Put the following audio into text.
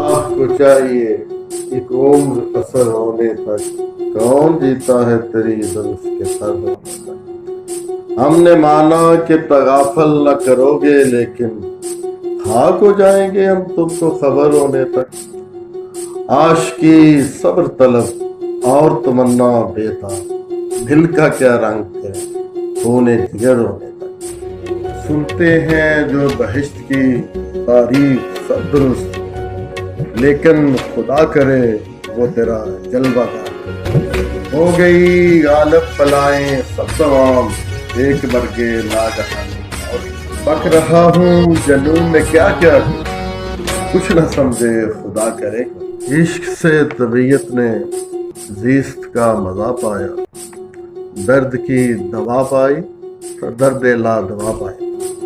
आँख को चाहिए एक उम्र असर होने तक, कौन जीता है तेरी जुल्फ के सर होने तक। हमने माना कि तगाफल न करोगे, लेकिन खाक हो जाएंगे हम तुमको खबर होने तक। आशिकी सब्र तलब और तमन्ना बेताब, दिल का क्या रंग है होने जिगर होने तक। सुनते हैं जो बहिश्त की तारीफ सब दुरुस्त, लेकिन खुदा करे वो तेरा जलवा हो गई गालब पलाएं सब तमाम, एक मरगे नागहानी और पक रहा हूँ जनून में क्या क्या, कुछ न समझे खुदा करे। इश्क से तबीयत ने जीस्त का मजा पाया, दर्द की दवा पाई, दर्द ला दवा पाई।